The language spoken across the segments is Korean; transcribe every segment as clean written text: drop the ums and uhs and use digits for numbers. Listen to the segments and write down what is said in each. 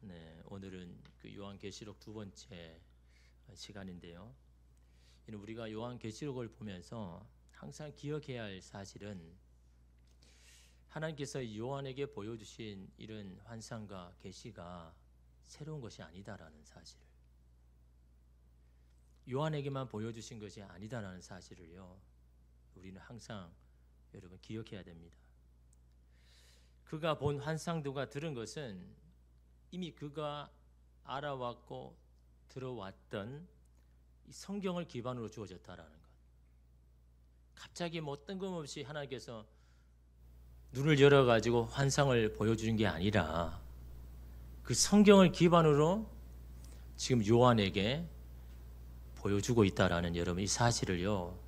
네, 오늘은 그 요한계시록 두 번째 시간인데요. 우리가 요한계시록을 보면서 항상 기억해야 할 사실은 하나님께서 요한에게 보여주신 이런 환상과 계시가 새로운 것이 아니다라는 사실, 요한에게만 보여주신 것이 아니다라는 사실을요, 우리는 항상 여러분 기억해야 됩니다. 그가 본 환상들과 들은 것은 이미 그가 알아왔고 들어왔던 이 성경을 기반으로 주어졌다라는 것. 갑자기 뭐 뜬금없이 하나님께서 눈을 열어가지고 환상을 보여주는 게 아니라 그 성경을 기반으로 지금 요한에게 보여주고 있다라는 여러분 이 사실을요,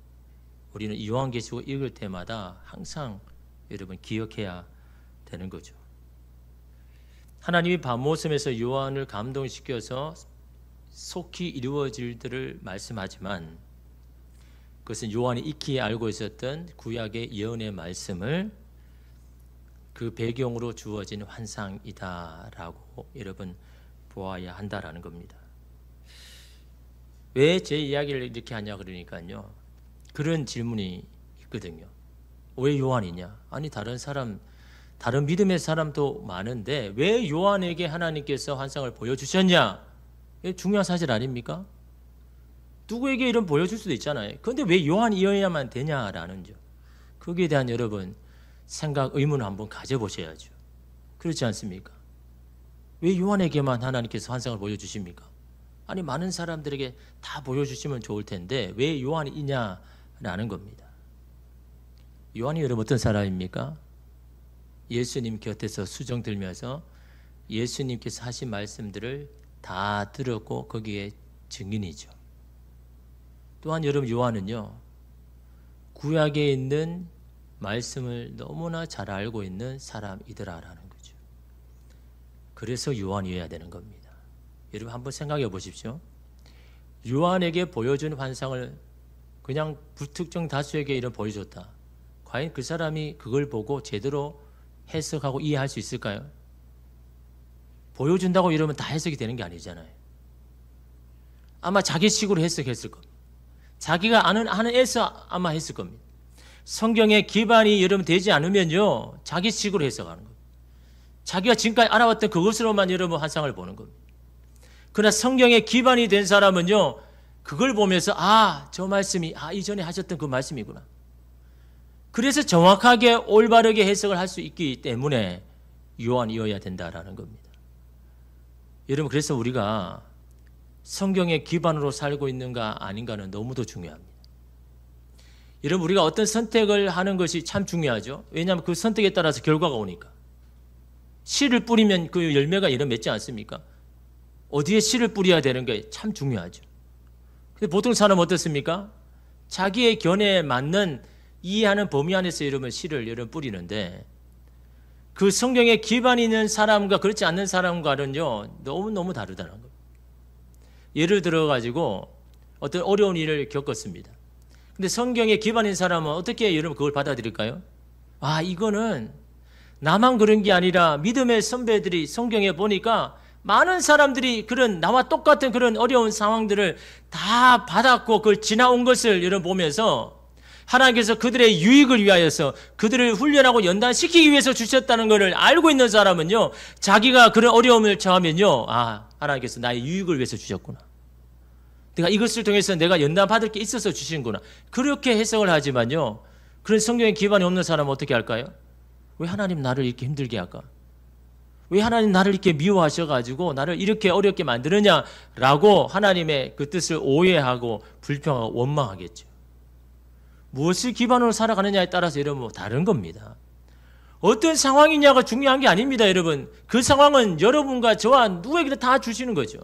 우리는 이 요한계시록 읽을 때마다 항상 여러분 기억해야 되는 거죠. 하나님이 밤모섬에서 요한을 감동시켜서 속히 이루어질 들을 말씀하지만 그것은 요한이 익히 알고 있었던 구약의 예언의 말씀을 그 배경으로 주어진 환상이다라고 여러분 보아야 한다라는 겁니다. 왜 제 이야기를 이렇게 하냐 그러니까요, 그런 질문이 있거든요. 왜 요한이냐? 아니 다른 믿음의 사람도 많은데 왜 요한에게 하나님께서 환상을 보여주셨냐? 이게 중요한 사실 아닙니까? 누구에게 이런 보여줄 수도 있잖아요. 그런데 왜 요한이어야만 되냐라는 점, 거기에 대한 여러분 생각, 의문을 한번 가져보셔야죠. 그렇지 않습니까? 왜 요한에게만 하나님께서 환상을 보여주십니까? 아니 많은 사람들에게 다 보여주시면 좋을 텐데 왜 요한이냐라는 겁니다. 요한이 여러분 어떤 사람입니까? 예수님 곁에서 수종 들면서 예수님께서 하신 말씀들을 다 들었고 거기에 증인이죠. 또한 여러분 요한은요, 구약에 있는 말씀을 너무나 잘 알고 있는 사람이더라라는 거죠. 그래서 요한이어야 되는 겁니다. 여러분 한번 생각해 보십시오. 요한에게 보여준 환상을 그냥 불특정 다수에게 이런 보여줬다. 과연 그 사람이 그걸 보고 제대로 해석하고 이해할 수 있을까요? 보여준다고 이러면 다 해석이 되는 게 아니잖아요. 아마 자기식으로 해석했을 겁니다. 자기가 아는 애서 아마 했을 겁니다. 성경의 기반이 여러분 되지 않으면요, 자기식으로 해석하는 겁니다. 자기가 지금까지 알아왔던 그것으로만 여러분 환상을 보는 겁니다. 그러나 성경의 기반이 된 사람은요, 그걸 보면서 저 말씀이 이전에 하셨던 그 말씀이구나. 그래서 정확하게 올바르게 해석을 할 수 있기 때문에 요한이어야 된다라는 겁니다. 여러분 그래서 우리가 성경의 기반으로 살고 있는가 아닌가는 너무도 중요합니다. 여러분 우리가 어떤 선택을 하는 것이 참 중요하죠. 왜냐하면 그 선택에 따라서 결과가 오니까. 씨를 뿌리면 그 열매가 이런 맺지 않습니까? 어디에 씨를 뿌려야 되는 게 참 중요하죠. 근데 보통 사람은 어떻습니까? 자기의 견해에 맞는 이해하는 범위 안에서 여러분 씨를 여러분 뿌리는데, 그 성경에 기반이 있는 사람과 그렇지 않는 사람과는요 너무너무 다르다는 겁니다. 예를 들어 가지고 어떤 어려운 일을 겪었습니다. 근데 성경에 기반인 사람은 어떻게 여러분 그걸 받아들일까요? 이거는 나만 그런 게 아니라 믿음의 선배들이 성경에 보니까 많은 사람들이 그런 나와 똑같은 그런 어려운 상황들을 다 받았고 그걸 지나온 것을 여러분 보면서 하나님께서 그들의 유익을 위하여서 그들을 훈련하고 연단시키기 위해서 주셨다는 것을 알고 있는 사람은요, 자기가 그런 어려움을 처하면요, 하나님께서 나의 유익을 위해서 주셨구나. 내가 이것을 통해서 내가 연단받을 게 있어서 주신구나. 그렇게 해석을 하지만요, 그런 성경에 기반이 없는 사람은 어떻게 할까요? 왜 하나님 나를 이렇게 힘들게 할까? 왜 하나님 나를 이렇게 미워하셔가지고 나를 이렇게 어렵게 만드느냐라고 하나님의 그 뜻을 오해하고 불평하고 원망하겠죠. 무엇을 기반으로 살아가느냐에 따라서 여러분 다른 겁니다. 어떤 상황이냐가 중요한 게 아닙니다. 여러분 그 상황은 여러분과 저와 누구에게나 다 주시는 거죠.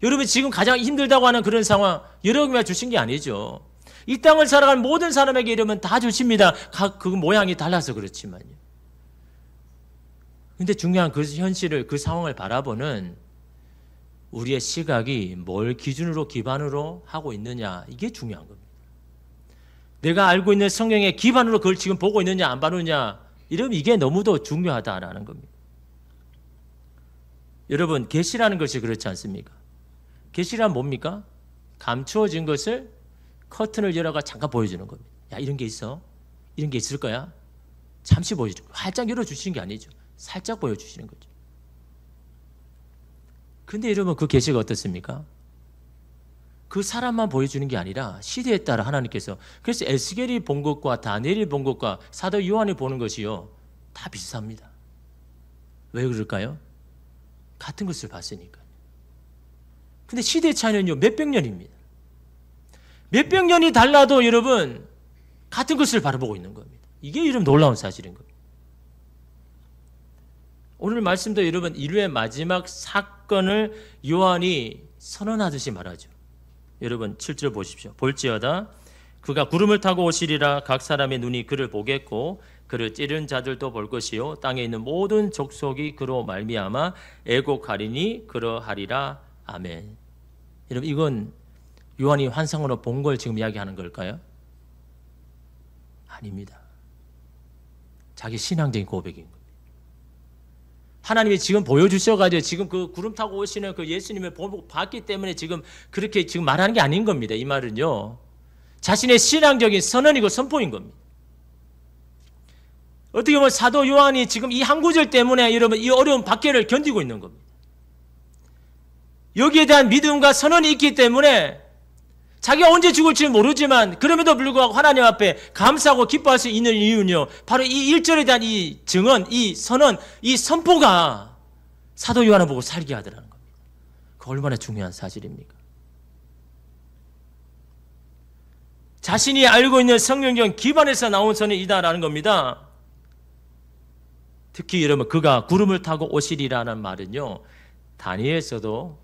여러분 지금 가장 힘들다고 하는 그런 상황 여러분에게 주신 게 아니죠. 이 땅을 살아가는 모든 사람에게 여러분 다 주십니다. 각 그 모양이 달라서 그렇지만요. 근데 중요한 그 현실을, 그 상황을 바라보는 우리의 시각이 뭘 기준으로 기반으로 하고 있느냐, 이게 중요한 겁니다. 내가 알고 있는 성경의 기반으로 그걸 지금 보고 있느냐 안 보느냐, 이러면 이게 너무도 중요하다라는 겁니다. 여러분 계시라는 것이 그렇지 않습니까? 계시란 뭡니까? 감추어진 것을 커튼을 열어가 잠깐 보여주는 겁니다. 야, 이런 게 있어. 이런 게 있을 거야. 잠시 보여주고 활짝 열어주시는 게 아니죠. 살짝 보여주시는 거죠. 근데 여러분 그 계시가 어떻습니까? 그 사람만 보여주는 게 아니라 시대에 따라 하나님께서, 그래서 에스겔이 본 것과 다니엘이 본 것과 사도 요한이 보는 것이요 다 비슷합니다. 왜 그럴까요? 같은 것을 봤으니까요. 근데 시대 차이는요 몇백 년입니다. 몇백 년이 달라도 여러분 같은 것을 바라보고 있는 겁니다. 이게 여러분 놀라운 사실인 겁니다. 오늘 말씀도 여러분 인류의 마지막 사건을 요한이 선언하듯이 말하죠. 여러분 7절 보십시오. 볼지어다 그가 구름을 타고 오시리라. 각 사람의 눈이 그를 보겠고 그를 찌른 자들도 볼 것이요 땅에 있는 모든 족속이 그로 말미암아 애곡하리니 그러하리라. 아멘. 여러분 이건 요한이 환상으로 본 걸 지금 이야기하는 걸까요? 아닙니다. 자기 신앙적인 고백인 겁니다. 하나님이 지금 보여주셔가지고 지금 그 구름 타고 오시는 그 예수님을 봤기 때문에 지금 그렇게 지금 말하는 게 아닌 겁니다. 이 말은요 자신의 신앙적인 선언이고 선포인 겁니다. 어떻게 보면 사도 요한이 지금 이 한 구절 때문에 여러분 이 어려운 박해를 견디고 있는 겁니다. 여기에 대한 믿음과 선언이 있기 때문에 자기가 언제 죽을지 모르지만 그럼에도 불구하고 하나님 앞에 감사하고 기뻐할 수 있는 이유는요 바로 이 1절에 대한 이 증언, 이 선언, 이 선포가 사도 요한을 보고 살게 하더라는 겁니다. 그 얼마나 중요한 사실입니까? 자신이 알고 있는 성경적 기반에서 나온 선언이다라는 겁니다. 특히 여러분 그가 구름을 타고 오시리라는 말은요 다니엘서도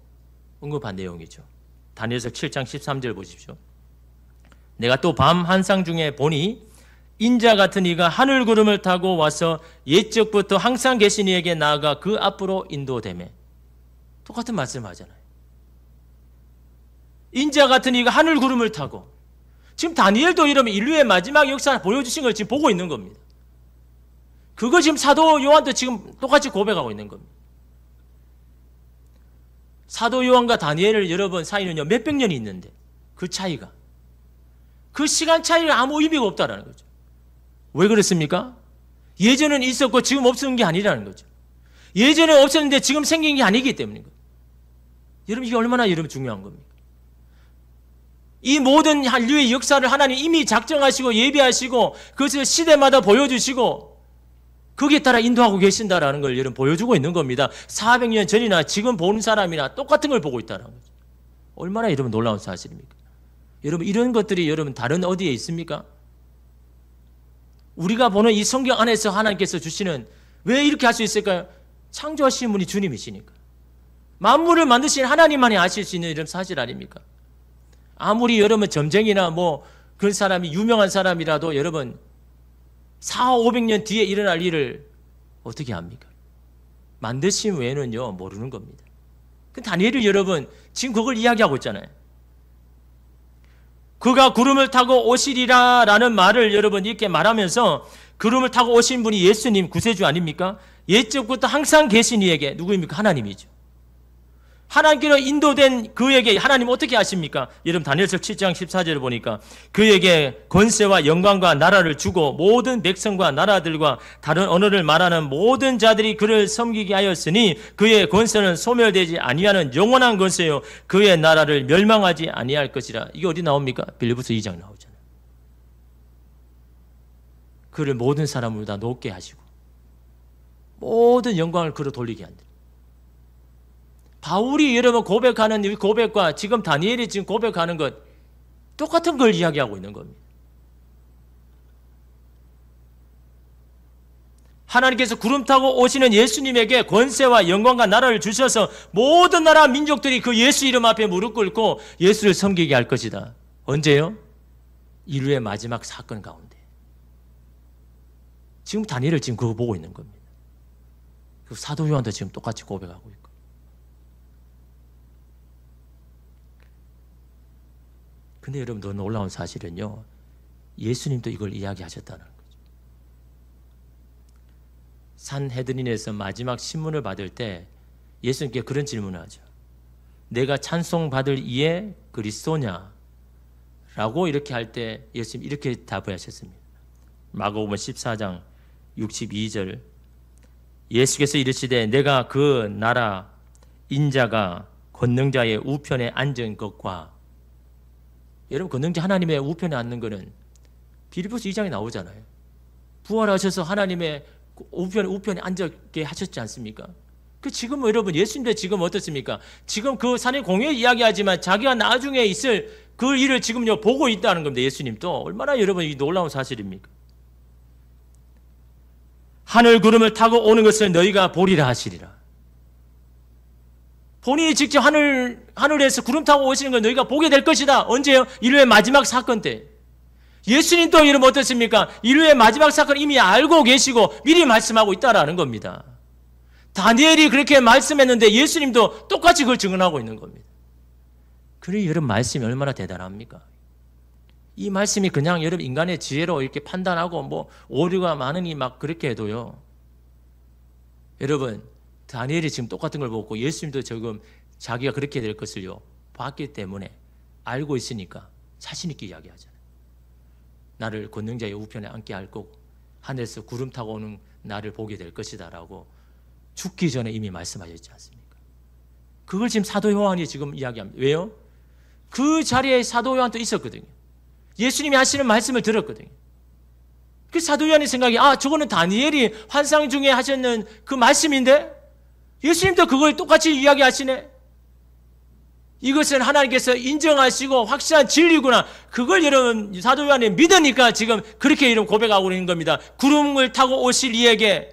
언급한 내용이죠. 다니엘서 7장 13절 보십시오. 내가 또 밤 한상 중에 보니 인자 같은 이가 하늘 구름을 타고 와서 옛적부터 항상 계신 이에게 나아가 그 앞으로 인도되매. 똑같은 말씀을 하잖아요. 인자 같은 이가 하늘 구름을 타고, 지금 다니엘도 이러면 인류의 마지막 역사를 보여주신 걸 지금 보고 있는 겁니다. 그걸 지금 사도 요한도 지금 똑같이 고백하고 있는 겁니다. 사도 요한과 다니엘을 여러분 사이는요 몇백 년이 있는데 그 차이가, 그 시간 차이가 아무 의미가 없다라는 거죠. 왜 그렇습니까? 예전에는 있었고 지금 없는 게 아니라는 거죠. 예전에 없었는데 지금 생긴 게 아니기 때문인 거예요. 여러분 이게 얼마나 여러분 중요한 겁니까? 이 모든 인류의 역사를 하나님 이미 작정하시고 예비하시고 그것을 시대마다 보여주시고 거기에 따라 인도하고 계신다라는 걸 여러분 보여주고 있는 겁니다. 400년 전이나 지금 보는 사람이나 똑같은 걸 보고 있다는 거죠. 얼마나 여러분 놀라운 사실입니까? 여러분 이런 것들이 여러분 다른 어디에 있습니까? 우리가 보는 이 성경 안에서 하나님께서 주시는, 왜 이렇게 할 수 있을까요? 창조하신 분이 주님이시니까. 만물을 만드신 하나님만이 아실 수 있는 이런 사실 아닙니까? 아무리 여러분 점쟁이나 뭐 그런 사람이 유명한 사람이라도 여러분 400~500년 뒤에 일어날 일을 어떻게 합니까? 만드신 외에는요 모르는 겁니다. 그 다니엘이 여러분 지금 그걸 이야기하고 있잖아요. 그가 구름을 타고 오시리라 라는 말을 여러분 이렇게 말하면서, 구름을 타고 오신 분이 예수님 구세주 아닙니까? 옛적부터 항상 계신 이에게, 누구입니까? 하나님이죠. 하나님께로 인도된 그에게 하나님 어떻게 하십니까? 여러분 다니엘서 7장 14절을 보니까 그에게 권세와 영광과 나라를 주고 모든 백성과 나라들과 다른 언어를 말하는 모든 자들이 그를 섬기게 하였으니 그의 권세는 소멸되지 아니하는 영원한 권세요 그의 나라를 멸망하지 아니할 것이라. 이게 어디 나옵니까? 빌립보서 2장 나오잖아요. 그를 모든 사람을 다 높게 하시고 모든 영광을 그로 돌리게 한다. 바울이 여러분 고백하는 이 고백과 지금 다니엘이 지금 고백하는 것 똑같은 걸 이야기하고 있는 겁니다. 하나님께서 구름 타고 오시는 예수님에게 권세와 영광과 나라를 주셔서 모든 나라 민족들이 그 예수 이름 앞에 무릎 꿇고 예수를 섬기게 할 것이다. 언제요? 인류의 마지막 사건 가운데. 지금 다니엘을 지금 그거 보고 있는 겁니다. 그 사도 요한도 지금 똑같이 고백하고 있고. 근데 여러분 더 놀라운 사실은요, 예수님도 이걸 이야기하셨다는 거죠. 산헤드린에서 마지막 신문을 받을 때 예수님께 그런 질문을 하죠. 내가 찬송받을 이에 그리스도냐? 라고 이렇게 할 때 예수님 이렇게 답을 하셨습니다. 마가복음 14장 62절 예수께서 이르시되 내가 그 나라 인자가 권능자의 우편에 앉은 것과 여러분 권능자 하나님의 우편에 앉는 것은 빌립보서 2장에 나오잖아요. 부활하셔서 하나님의 우편에 앉게 하셨지 않습니까? 그 지금 여러분 예수님도 지금 어떻습니까? 지금 그 산의 공예 이야기하지만 자기가 나중에 있을 그 일을 지금요 보고 있다는 겁니다. 예수님도 얼마나 여러분 이 놀라운 사실입니까? 하늘 구름을 타고 오는 것을 너희가 보리라 하시리라. 본인이 직접 하늘에서 구름 타고 오시는 걸 너희가 보게 될 것이다. 언제요? 인류의 마지막 사건 때. 예수님도 여러분 어떻습니까? 인류의 마지막 사건 이미 알고 계시고 미리 말씀하고 있다라는 겁니다. 다니엘이 그렇게 말씀했는데 예수님도 똑같이 그걸 증언하고 있는 겁니다. 그러니 여러분 말씀이 얼마나 대단합니까? 이 말씀이 그냥 여러분 인간의 지혜로 이렇게 판단하고 뭐 오류가 많으니 막 그렇게 해도요. 여러분 다니엘이 지금 똑같은 걸 보고 예수님도 지금 자기가 그렇게 될 것을요 봤기 때문에 알고 있으니까 자신 있게 이야기하잖아요. 나를 권능자의 우편에 앉게 할 거고 하늘에서 구름 타고 오는 나를 보게 될 것이다 라고 죽기 전에 이미 말씀하셨지 않습니까? 그걸 지금 사도 요한이 지금 이야기합니다. 왜요? 그 자리에 사도 요한도 있었거든요. 예수님이 하시는 말씀을 들었거든요. 그 사도 요한이 생각이 저거는 다니엘이 환상 중에 하셨는 그 말씀인데 예수님도 그걸 똑같이 이야기하시네. 이것은 하나님께서 인정하시고 확실한 진리구나. 그걸 여러분 사도 요한이 믿으니까 지금 그렇게 이런 고백하고 있는 겁니다. 구름을 타고 오실 이에게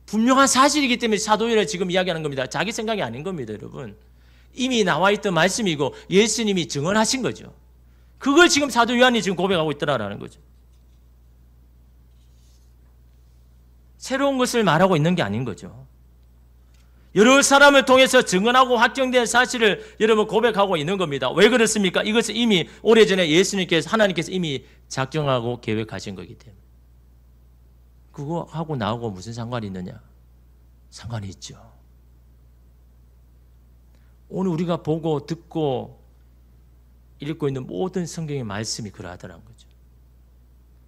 분명한 사실이기 때문에 사도 요한이 지금 이야기하는 겁니다. 자기 생각이 아닌 겁니다, 여러분. 이미 나와 있던 말씀이고 예수님이 증언하신 거죠. 그걸 지금 사도 요한이 지금 고백하고 있더라라는 거죠. 새로운 것을 말하고 있는 게 아닌 거죠. 여러 사람을 통해서 증언하고 확정된 사실을 여러분 고백하고 있는 겁니다. 왜 그렇습니까? 이것은 이미 오래전에 예수님께서 하나님께서 이미 작정하고 계획하신 거기 때문에. 그거 하고 나하고 무슨 상관이 있느냐? 상관이 있죠. 오늘 우리가 보고 듣고 읽고 있는 모든 성경의 말씀이 그러하더라는 거죠.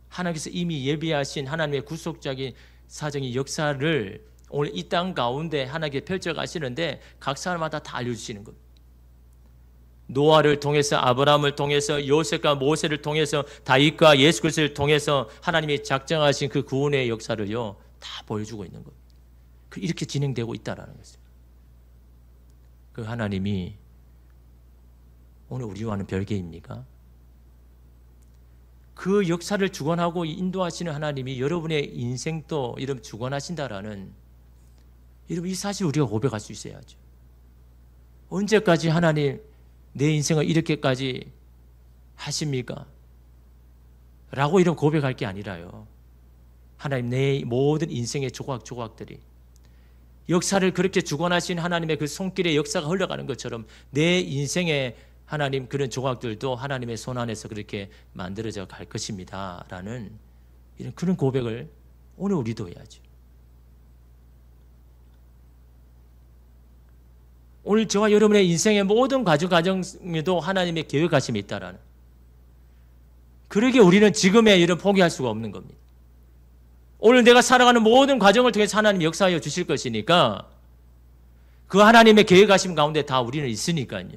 하나님께서 이미 예비하신 하나님의 구속적인 사정의 역사를 오늘 이 땅 가운데 하나님께 펼쳐가시는데 각 사람마다 다 알려주시는 겁니다. 노아를 통해서 아브라함을 통해서 요셉과 모세를 통해서 다윗과 예수 그리스도를 통해서 하나님이 작정하신 그 구원의 역사를요 다 보여주고 있는 겁니다. 이렇게 진행되고 있다라는 것입니다. 그 하나님이 오늘 우리와는 별개입니까? 그 역사를 주관하고 인도하시는 하나님이 여러분의 인생도 이런 주관하신다라는 여러분 이 사실 우리가 고백할 수 있어야죠. 언제까지 하나님 내 인생을 이렇게까지 하십니까? 라고 이런 고백할 게 아니라요. 하나님 내 모든 인생의 조각조각들이 역사를 그렇게 주관하신 하나님의 그 손길의 역사가 흘러가는 것처럼 내 인생의 하나님 그런 조각들도 하나님의 손 안에서 그렇게 만들어져 갈 것입니다. 라는 이런 그런 고백을 오늘 우리도 해야죠. 오늘 저와 여러분의 인생의 모든 과정에도 하나님의 계획하심이 있다라는. 그러기에 우리는 지금의 일을 포기할 수가 없는 겁니다. 오늘 내가 살아가는 모든 과정을 통해서 하나님 역사하여 주실 것이니까 그 하나님의 계획하심 가운데 다 우리는 있으니까요.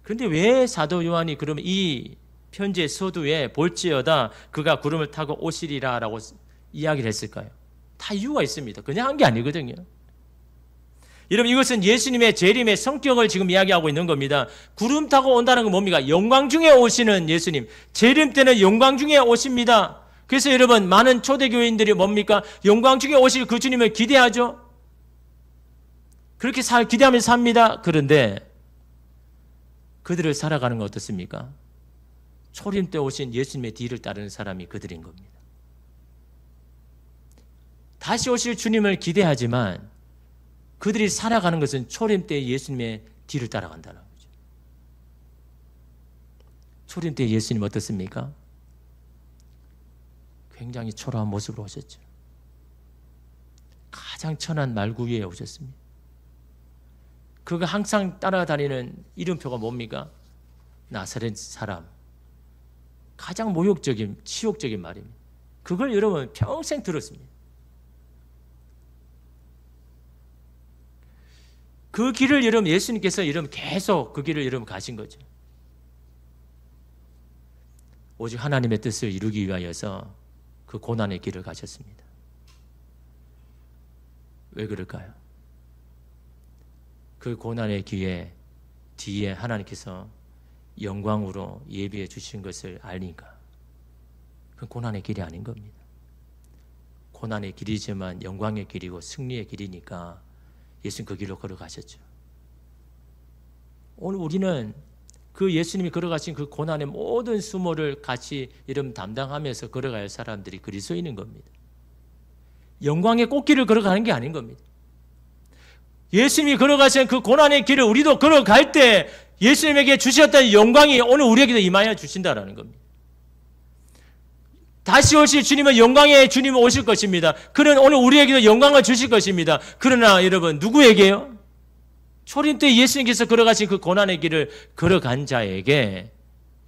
그런데 왜 사도 요한이 그러면 이 편지의 서두에 볼지어다 그가 구름을 타고 오시리라 라고 이야기를 했을까요? 다 이유가 있습니다. 그냥 한 게 아니거든요. 여러분 이것은 예수님의 재림의 성격을 지금 이야기하고 있는 겁니다. 구름 타고 온다는 건 뭡니까? 영광 중에 오시는 예수님. 재림 때는 영광 중에 오십니다. 그래서 여러분 많은 초대교인들이 뭡니까? 영광 중에 오실 그 주님을 기대하죠. 그렇게 기대하면서 삽니다. 그런데 그들을 살아가는 건 어떻습니까? 초림 때 오신 예수님의 뒤를 따르는 사람이 그들인 겁니다. 다시 오실 주님을 기대하지만 그들이 살아가는 것은 초림 때 예수님의 뒤를 따라간다는 거죠. 초림 때 예수님 어떻습니까? 굉장히 초라한 모습으로 오셨죠. 가장 천한 말구 위에 오셨습니다. 그가 항상 따라다니는 이름표가 뭡니까? 나사렛 사람. 가장 모욕적인, 치욕적인 말입니다. 그걸 여러분 평생 들었습니다. 그 길을 여러분 예수님께서 여러분 계속 그 길을 여러분 가신 거죠. 오직 하나님의 뜻을 이루기 위하여서 그 고난의 길을 가셨습니다. 왜 그럴까요? 그 고난의 뒤에 하나님께서 영광으로 예비해 주신 것을 알니까 그건 고난의 길이 아닌 겁니다. 고난의 길이지만 영광의 길이고 승리의 길이니까 예수님 그 길로 걸어가셨죠. 오늘 우리는 그 예수님이 걸어가신 그 고난의 모든 수모를 같이 이름 담당하면서 걸어가야 할 사람들이 그리스도인인 겁니다. 영광의 꽃길을 걸어가는 게 아닌 겁니다. 예수님이 걸어가신 그 고난의 길을 우리도 걸어갈 때 예수님에게 주셨던 영광이 오늘 우리에게도 임하여 주신다라는 겁니다. 다시 오실 주님은 영광의 주님은 오실 것입니다. 그는 오늘 우리에게도 영광을 주실 것입니다. 그러나 여러분 누구에게요? 초림 때 예수님께서 걸어가신 그 고난의 길을 걸어간 자에게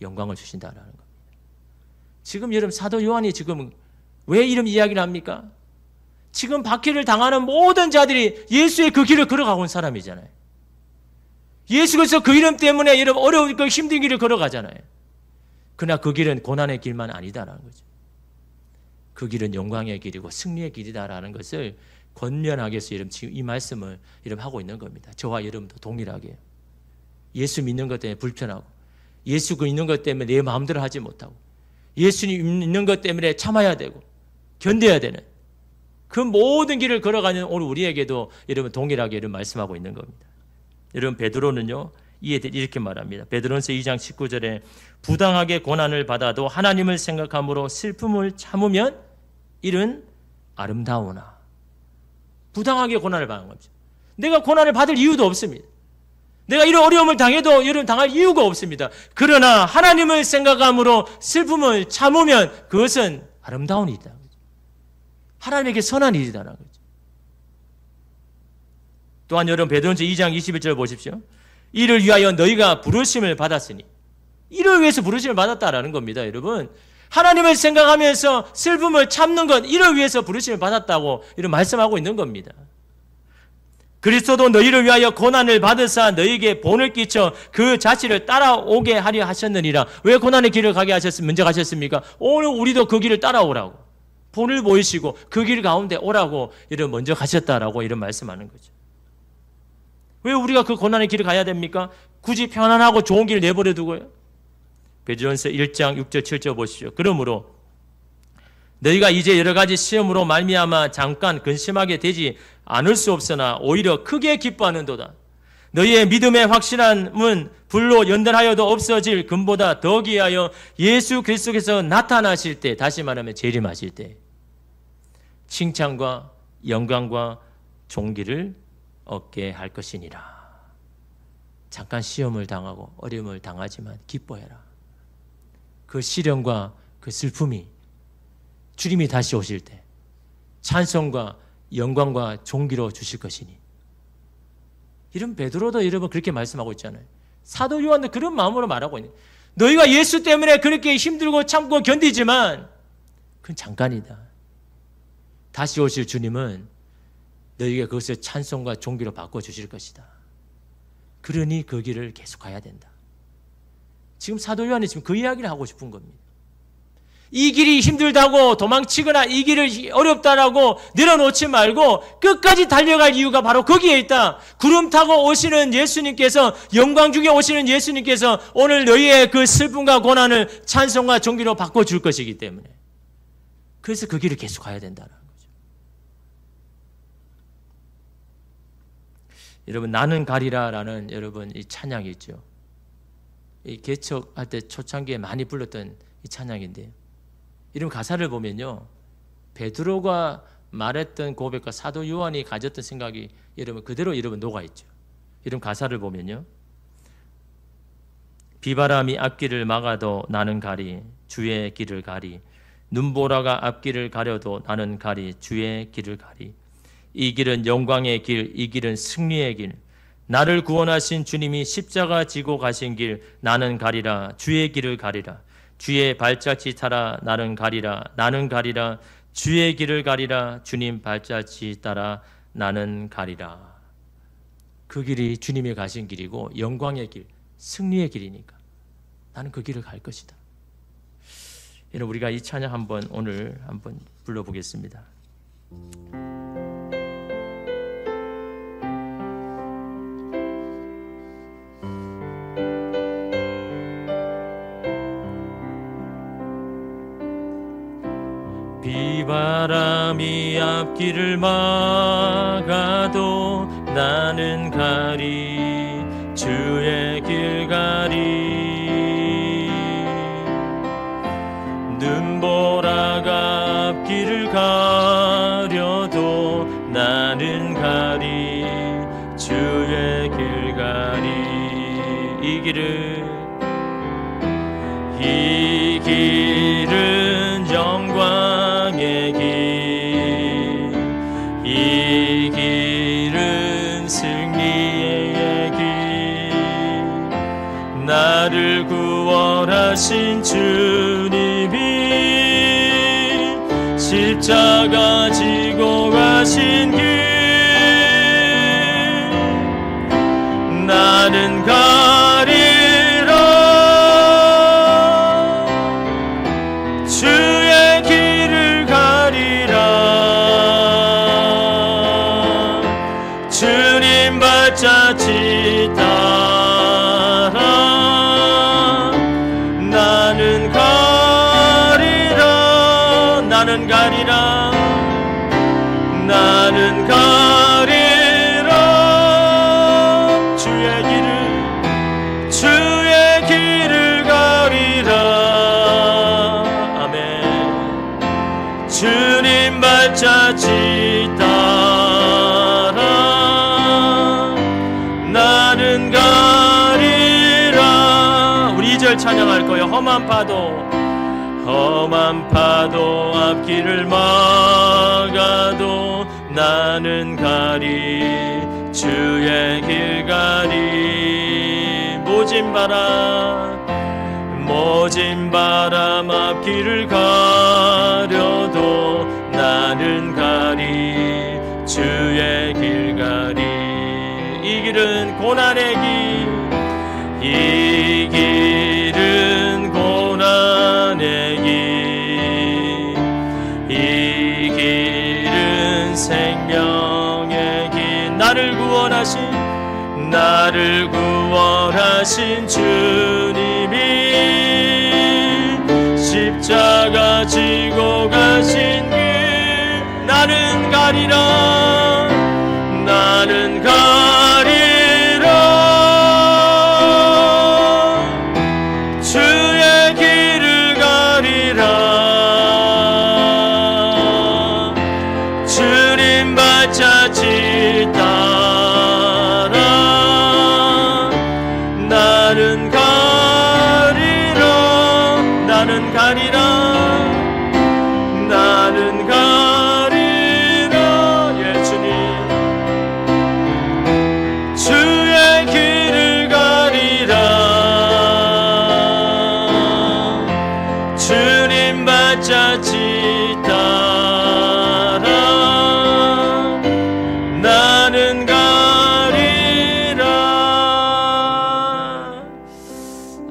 영광을 주신다라는 겁니다. 지금 여러분 사도 요한이 지금 왜 이런 이야기를 합니까? 지금 박해를 당하는 모든 자들이 예수의 그 길을 걸어가고 온 사람이잖아요. 예수께서 그 이름 때문에 여러분 어려운 그 힘든 길을 걸어가잖아요. 그러나 그 길은 고난의 길만 아니다라는 거죠. 그 길은 영광의 길이고 승리의 길이다라는 것을 권면하기 위해서 여러분 지금 이 말씀을 여러분 하고 있는 겁니다. 저와 여러분도 동일하게 예수 믿는 것 때문에 불편하고 예수 믿는 것 때문에 내 마음대로 하지 못하고 예수님 믿는 것 때문에 참아야 되고 견뎌야 되는 그 모든 길을 걸어가는 오늘 우리에게도 여러분 동일하게 여러분 말씀하고 있는 겁니다. 여러분 베드로는요 이렇게 말합니다. 베드로전서 2장 19절에 부당하게 고난을 받아도 하나님을 생각함으로 슬픔을 참으면 이는 아름다우나. 부당하게 고난을 받는 거죠. 내가 고난을 받을 이유도 없습니다. 내가 이런 어려움을 당해도 여러분 당할 이유가 없습니다. 그러나 하나님을 생각함으로 슬픔을 참으면 그것은 아름다운 일이다. 하나님에게 선한 일이다라는 거죠. 또한 여러분 베드로전서 2장 21절 보십시오. 이를 위하여 너희가 부르심을 받았으니 이를 위해서 부르심을 받았다라는 겁니다. 여러분 하나님을 생각하면서 슬픔을 참는 것 이를 위해서 부르심을 받았다고 이런 말씀하고 있는 겁니다. 그리스도도 너희를 위하여 고난을 받으사 너희에게 본을 끼쳐 그 자취를 따라오게 하려 하셨느니라. 왜 고난의 길을 가게 먼저 가셨습니까? 오늘 우리도 그 길을 따라오라고 본을 보이시고 그 길 가운데 오라고 이런 먼저 가셨다라고 이런 말씀하는 거죠. 왜 우리가 그 고난의 길을 가야 됩니까? 굳이 편안하고 좋은 길을 내버려 두고요. 베드로전서 1장 6절 7절 보십시오. 그러므로 너희가 이제 여러 가지 시험으로 말미암아 잠깐 근심하게 되지 않을 수 없으나 오히려 크게 기뻐하는도다. 너희의 믿음의 확실함은 불로 연단하여도 없어질 금보다 더 귀하여 예수 그리스도께서 나타나실 때, 다시 말하면 재림하실 때 칭찬과 영광과 존귀를 얻게 할 것이니라. 잠깐 시험을 당하고 어려움을 당하지만 기뻐해라. 그 시련과 그 슬픔이 주님이 다시 오실 때 찬송과 영광과 존귀로 주실 것이니. 이런 베드로도 여러분 그렇게 말씀하고 있잖아요. 사도 요한도 그런 마음으로 말하고 있는. 너희가 예수 때문에 그렇게 힘들고 참고 견디지만 그건 잠깐이다. 다시 오실 주님은 너희에게 그것을 찬송과 존귀로 바꿔주실 것이다. 그러니 그 길을 계속 가야 된다. 지금 사도 요한이 지금 그 이야기를 하고 싶은 겁니다. 이 길이 힘들다고 도망치거나 이 길을 어렵다라고 내려놓지 말고 끝까지 달려갈 이유가 바로 거기에 있다. 구름 타고 오시는 예수님께서, 영광 중에 오시는 예수님께서 오늘 너희의 그 슬픔과 고난을 찬송과 존귀로 바꿔줄 것이기 때문에 그래서 그 길을 계속 가야 된다는 거죠. 여러분 나는 가리라라는 여러분 이 찬양이 있죠. 이 개척할 때 초창기에 많이 불렀던 이 찬양인데요. 이런 가사를 보면요, 베드로가 말했던 고백과 사도 요한이 가졌던 생각이 여러분 그대로 여러분 녹아 있죠. 이런 가사를 보면요, 비바람이 앞길을 막아도 나는 가리 주의 길을 가리, 눈보라가 앞길을 가려도 나는 가리 주의 길을 가리, 이 길은 영광의 길, 이 길은 승리의 길. 나를 구원하신 주님이 십자가 지고 가신 길, 나는 가리라. 주의 길을 가리라. 주의 발자취 따라 나는 가리라. 나는 가리라. 주의 길을 가리라. 주님 발자취 따라 나는 가리라. 그 길이 주님이 가신 길이고 영광의 길, 승리의 길이니까 나는 그 길을 갈 것이다. 여러분, 우리가 이 찬양 오늘 한번 불러보겠습니다. 비바람이 앞길을 막아도 나는 가리. 주의 길 가리. 눈보라가 앞길을 가려도 나는 가리. 주의 길 가리. 이 길은 영광의 길, 이 길은 승리의 길. 나를 구원하신 주님이 십자가 지고 가신 길, 나는 가리라. 주의 길을 가리라. 주님 발자취 따라 나는 가리라. 나는 가리라. 나는 가리라. 주의 길을 가리라. 아멘. 주님 발자취 따라 나는 가리라. 우리 2절 찬양할 거예요. 험한 파도 앞길을 막아도 나는 가리. 주의 길 가리. 모진 바람 앞길을 가려도 나는 가리. 주의 길 가리. 이 길은 고난의 길, 이 길은 고난의 길, 이 길은 생명의 길. 나를 구원하신 주님이 십자가 지고 가신 길, 나는 가리라. 나는 가리라. 주의 길을 가리라. 주님 발자취 따라 나는 가리라. 나는 가리라. 나는 가리라. 예, 주님. 주의 길을 가리라. 주님 발자취 따라 나는 가리라.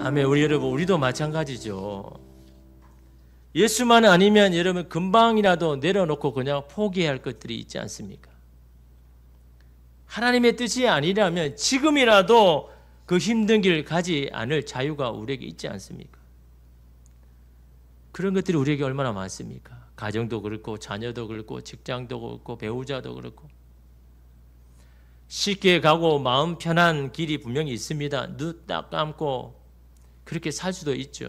아멘. 우리 여러분, 우리도 마찬가지죠. 예수만 아니면 여러분 금방이라도 내려놓고 그냥 포기할 것들이 있지 않습니까? 하나님의 뜻이 아니라면 지금이라도 그 힘든 길 가지 않을 자유가 우리에게 있지 않습니까? 그런 것들이 우리에게 얼마나 많습니까? 가정도 그렇고 자녀도 그렇고 직장도 그렇고 배우자도 그렇고 쉽게 가고 마음 편한 길이 분명히 있습니다. 눈 딱 감고 그렇게 살 수도 있죠.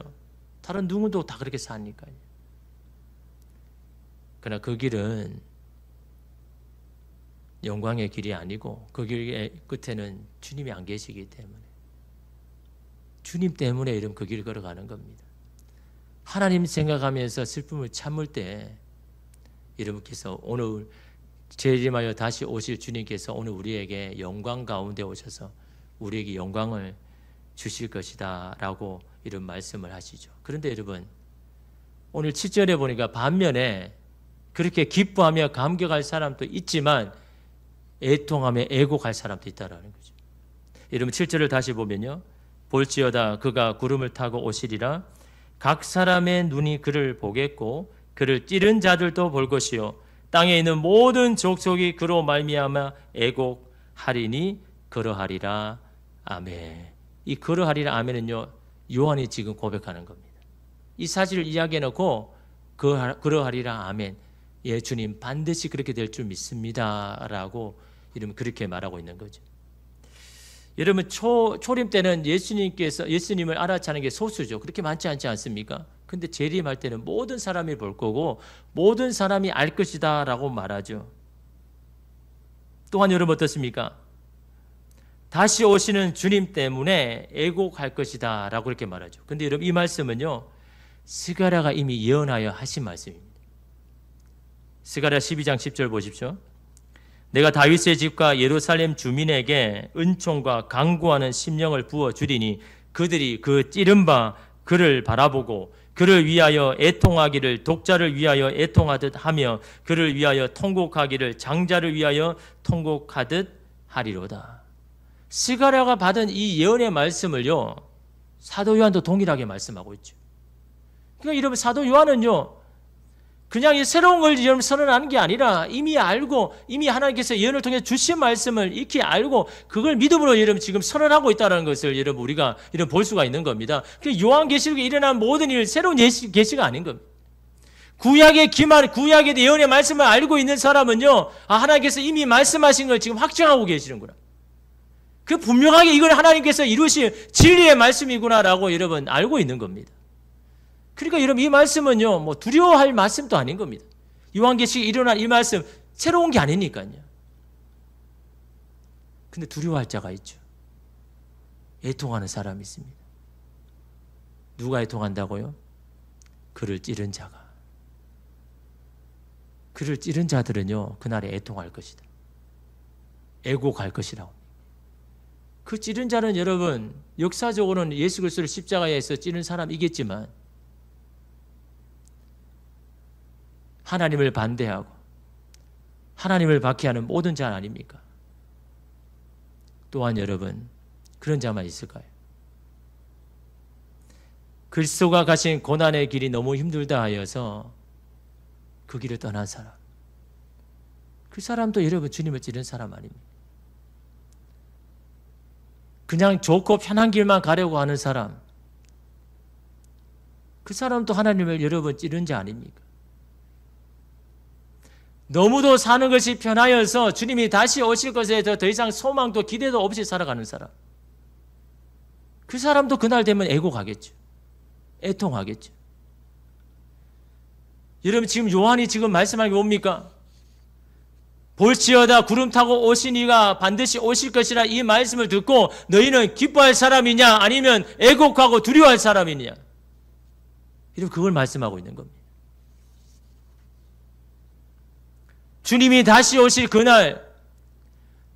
다른 누구도 다 그렇게 사니까요. 그러나 그 길은 영광의 길이 아니고 그 길의 끝에는 주님이 안 계시기 때문에 주님 때문에 이런 그 길을 걸어가는 겁니다. 하나님 생각하면서 슬픔을 참을 때 여러분께서 오늘 재림하여 다시 오실 주님께서 오늘 우리에게 영광 가운데 오셔서 우리에게 영광을 주실 것이다 라고 이런 말씀을 하시죠. 그런데 여러분, 오늘 7절에 보니까 반면에 그렇게 기뻐하며 감격할 사람도 있지만 애통하며 애곡할 사람도 있다라는 거죠. 여러분 7절을 다시 보면요, 볼지어다 그가 구름을 타고 오시리라. 각 사람의 눈이 그를 보겠고 그를 찌른 자들도 볼 것이요 땅에 있는 모든 족속이 그로 말미암아 애곡하리니 그러하리라. 아멘. 이 그러하리라 아멘은요, 요한이 지금 고백하는 겁니다. 이 사실을 이야기해놓고 그러하리라 아멘. 예, 주님 반드시 그렇게 될 줄 믿습니다 라고 이러면 그렇게 말하고 있는 거죠. 여러분 초림 때는 예수님을 알아차는 게 소수죠. 그렇게 많지 않지 않습니까? 근데 재림할 때는 모든 사람이 볼 거고 모든 사람이 알 것이다 라고 말하죠. 또한 여러분 어떻습니까? 다시 오시는 주님 때문에 애곡할 것이다 라고 이렇게 말하죠. 근데 여러분 이 말씀은요, 스가랴가 이미 예언하여 하신 말씀입니다. 스가랴 12장 10절 보십시오. 내가 다윗의 집과 예루살렘 주민에게 은총과 강구하는 심령을 부어주리니 그들이 그 찌른 바 그를 바라보고 그를 위하여 애통하기를 독자를 위하여 애통하듯 하며 그를 위하여 통곡하기를 장자를 위하여 통곡하듯 하리로다. 스가랴가 받은 이 예언의 말씀을요, 사도 요한도 동일하게 말씀하고 있죠. 그러니까 여러분 사도 요한은요, 그냥 이 새로운 걸 여러분 선언하는 게 아니라 이미 알고 이미 하나님께서 예언을 통해 주신 말씀을 익히 알고 그걸 믿음으로 여러분 지금 선언하고 있다는 것을 여러분 우리가 이런 볼 수가 있는 겁니다. 요한계시록에 일어난 모든 일 새로운 계시가 아닌 겁니다. 구약의 예언의 말씀을 알고 있는 사람은요, 하나님께서 이미 말씀하신 걸 지금 확증하고 계시는구나. 그 분명하게 이걸 하나님께서 이루신 진리의 말씀이구나라고 여러분 알고 있는 겁니다. 그러니까 여러분 이 말씀은요, 뭐 두려워할 말씀도 아닌 겁니다. 요한계시록에 일어난 이 말씀 새로운 게 아니니까요. 근데 두려워할 자가 있죠. 애통하는 사람이 있습니다. 누가 애통한다고요? 그를 찌른 자가. 그를 찌른 자들은요, 그날에 애통할 것이다. 애곡할 것이라고. 그 찌른 자는 여러분 역사적으로는 예수 그리스도를 십자가에서 찌른 사람이겠지만 하나님을 반대하고 하나님을 박해하는 모든 자 아닙니까? 또한 여러분 그런 자만 있을까요? 그리스도가 가신 고난의 길이 너무 힘들다 하여서 그 길을 떠난 사람, 그 사람도 여러분 주님을 찌른 사람 아닙니까? 그냥 좋고 편한 길만 가려고 하는 사람, 그 사람도 하나님을 여러분 찌른 자 아닙니까? 너무도 사는 것이 편하여서 주님이 다시 오실 것에 더 이상 소망도 기대도 없이 살아가는 사람, 그 사람도 그날 되면 애곡하겠죠. 애통하겠죠. 여러분 지금 요한이 지금 말씀하는 게 뭡니까? 볼지어다 구름 타고 오신 이가 반드시 오실 것이라 이 말씀을 듣고 너희는 기뻐할 사람이냐 아니면 애곡하고 두려워할 사람이냐, 이렇게 그걸 말씀하고 있는 겁니다. 주님이 다시 오실 그날,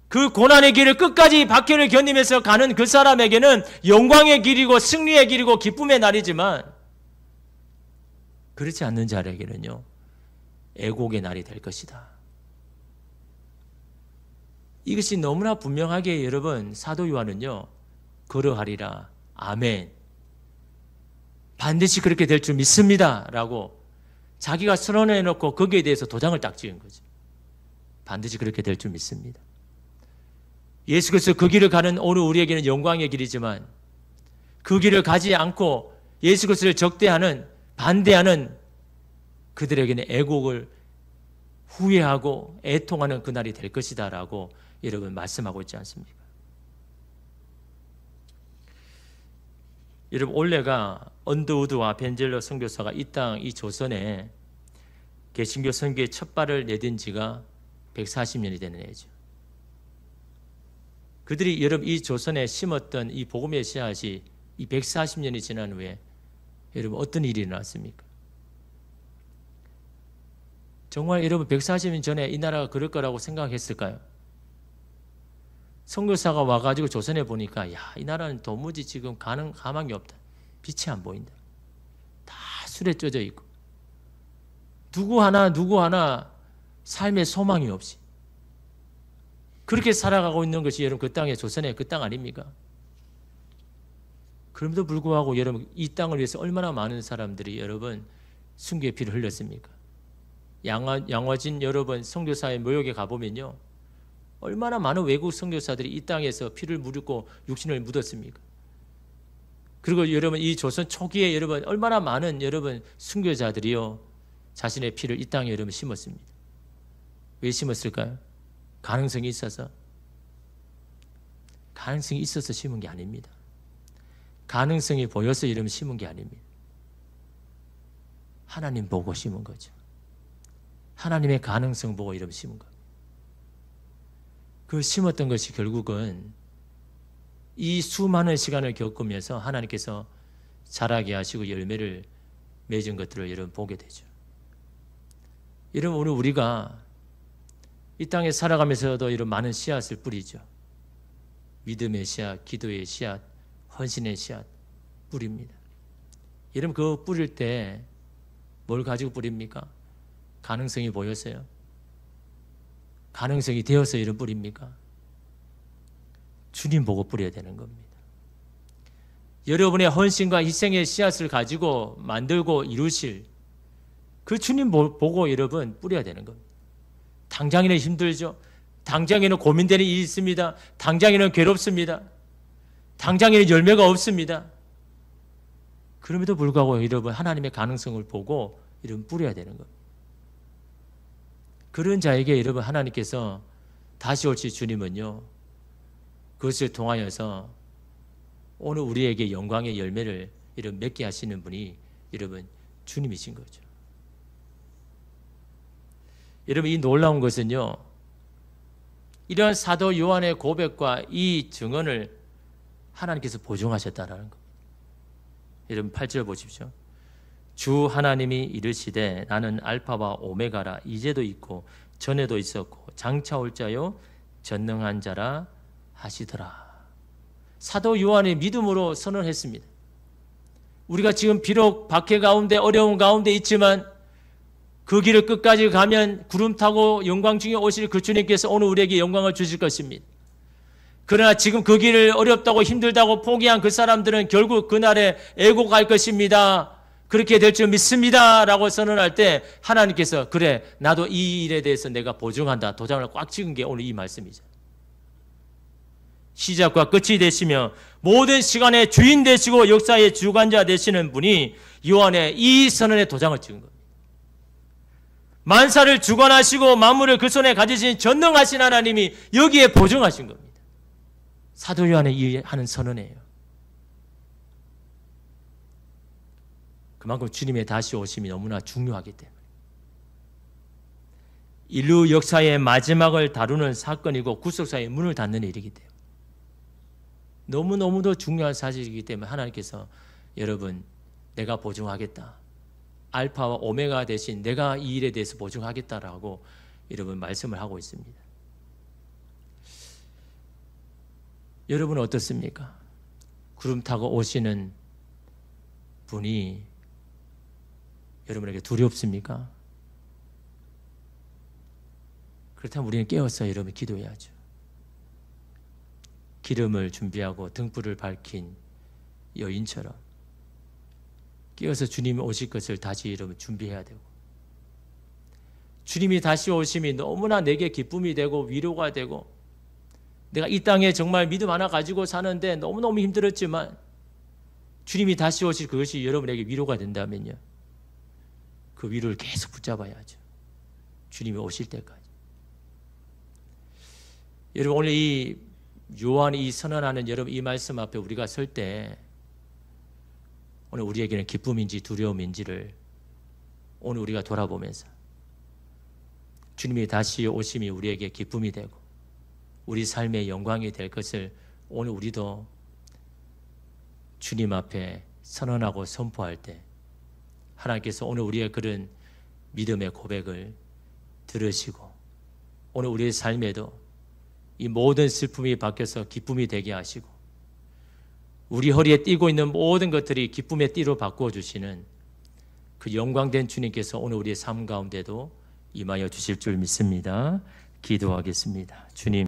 그 고난의 길을 끝까지 박해를 견디면서 가는 그 사람에게는 영광의 길이고 승리의 길이고 기쁨의 날이지만 그렇지 않는 자에게는요, 애곡의 날이 될 것이다. 이것이 너무나 분명하게 여러분 사도 요한은요, 그러하리라 아멘, 반드시 그렇게 될 줄 믿습니다 라고 자기가 선언해놓고 거기에 대해서 도장을 딱 찍은 거죠. 반드시 그렇게 될 줄 믿습니다. 예수 그리스도 그 길을 가는 오늘 우리에게는 영광의 길이지만 그 길을 가지 않고 예수 그리스도를 적대하는 반대하는 그들에게는 애곡을 후회하고 애통하는 그날이 될 것이다 라고 여러분 말씀하고 있지 않습니까? 여러분 올해가 언더우드와 벤젤러 선교사가 이 땅 이 조선에 개신교 선교의 첫 발을 내딘 지가 140년이 되는 해죠. 그들이 여러분 이 조선에 심었던 이 복음의 씨앗이 이 140년이 지난 후에 여러분 어떤 일이 일어났습니까? 정말 여러분 140년 전에 이 나라가 그럴 거라고 생각했을까요? 선교사가 와가지고 조선에 보니까 이 나라는 도무지 지금 가망이 없다. 빛이 안 보인다. 다 술에 쪄져 있고 누구 하나 삶의 소망이 없이 그렇게 살아가고 있는 것이 여러분 그 땅에 조선의 그 땅 아닙니까? 그럼에도 불구하고 여러분 이 땅을 위해서 얼마나 많은 사람들이 여러분 순교의 피를 흘렸습니까? 양화진 여러분 선교사의 묘역에 가보면요, 얼마나 많은 외국 선교사들이 이 땅에서 피를 묻고 육신을 묻었습니까? 그리고 여러분 이 조선 초기에 여러분 얼마나 많은 여러분 순교자들이요 자신의 피를 이 땅에 여러분 심었습니다. 왜 심었을까요? 가능성이 있어서 심은 게 아닙니다. 가능성이 보여서 여러분 심은 게 아닙니다. 하나님 보고 심은 거죠. 하나님의 가능성 보고 여러분 심은 거. 그 심었던 것이 결국은 이 수많은 시간을 겪으면서 하나님께서 자라게 하시고 열매를 맺은 것들을 여러분 보게 되죠. 여러분 오늘 우리가 이 땅에 살아가면서도 이런 많은 씨앗을 뿌리죠. 믿음의 씨앗, 기도의 씨앗, 헌신의 씨앗 뿌립니다. 여러분 그거 뿌릴 때 뭘 가지고 뿌립니까? 가능성이 보였어요? 가능성이 되어서 이런 뿌립니까? 주님 보고 뿌려야 되는 겁니다. 여러분의 헌신과 희생의 씨앗을 가지고 만들고 이루실 그 주님 보고 여러분 뿌려야 되는 겁니다. 당장에는 힘들죠. 당장에는 고민되는 일이 있습니다. 당장에는 괴롭습니다. 당장에는 열매가 없습니다. 그럼에도 불구하고 여러분 하나님의 가능성을 보고 여러분 뿌려야 되는 겁니다. 그런 자에게 여러분 하나님께서 다시 오실 주님은요, 그것을 통하여서 오늘 우리에게 영광의 열매를 이런 맺게 하시는 분이 여러분 주님이신 거죠. 여러분 이 놀라운 것은요, 이러한 사도 요한의 고백과 이 증언을 하나님께서 보증하셨다는 겁니다. 여러분 8절 보십시오. 주 하나님이 이르시되 나는 알파와 오메가라, 이제도 있고 전에도 있었고 장차 올 자요 전능한 자라 하시더라. 사도 요한의 믿음으로 선언했습니다. 우리가 지금 비록 박해 가운데 어려운 가운데 있지만 그 길을 끝까지 가면 구름 타고 영광 중에 오실 그 주님께서 오늘 우리에게 영광을 주실 것입니다. 그러나 지금 그 길을 어렵다고 힘들다고 포기한 그 사람들은 결국 그날에 애곡할 것입니다. 그렇게 될 줄 믿습니다 라고 선언할 때 하나님께서 그래 나도 이 일에 대해서 내가 보증한다, 도장을 꽉 찍은 게 오늘 이 말씀이죠. 시작과 끝이 되시며 모든 시간의 주인 되시고 역사의 주관자 되시는 분이 요한의 이 선언의 도장을 찍은 겁니다. 만사를 주관하시고 만물을 그 손에 가지신 전능하신 하나님이 여기에 보증하신 겁니다. 사도 요한의 하는 선언이에요. 그만큼 주님의 다시 오심이 너무나 중요하기 때문에 인류 역사의 마지막을 다루는 사건이고 구속사의 문을 닫는 일이기 때문에 너무너무도 중요한 사실이기 때문에 하나님께서 여러분 내가 보증하겠다, 알파와 오메가 대신 내가 이 일에 대해서 보증하겠다라고 여러분 말씀을 하고 있습니다. 여러분은 어떻습니까? 구름 타고 오시는 분이 여러분에게 두렵습니까? 그렇다면 우리는 깨어서 여러분 기도해야죠. 기름을 준비하고 등불을 밝힌 여인처럼 깨어서 주님이 오실 것을 다시 여러분 준비해야 되고, 주님이 다시 오심이 너무나 내게 기쁨이 되고 위로가 되고, 내가 이 땅에 정말 믿음 하나 가지고 사는데 너무너무 힘들었지만 주님이 다시 오실 그것이 여러분에게 위로가 된다면요, 그 위로를 계속 붙잡아야죠. 주님이 오실 때까지. 여러분 오늘 이 요한이 선언하는 여러분 이 말씀 앞에 우리가 설 때 오늘 우리에게는 기쁨인지 두려움인지를 오늘 우리가 돌아보면서 주님이 다시 오심이 우리에게 기쁨이 되고 우리 삶의 영광이 될 것을 오늘 우리도 주님 앞에 선언하고 선포할 때 하나님께서 오늘 우리의 그런 믿음의 고백을 들으시고 오늘 우리의 삶에도 이 모든 슬픔이 바뀌어서 기쁨이 되게 하시고 우리 허리에 띠고 있는 모든 것들이 기쁨의 띠로 바꾸어 주시는 그 영광된 주님께서 오늘 우리의 삶 가운데도 임하여 주실 줄 믿습니다. 기도하겠습니다. 주님.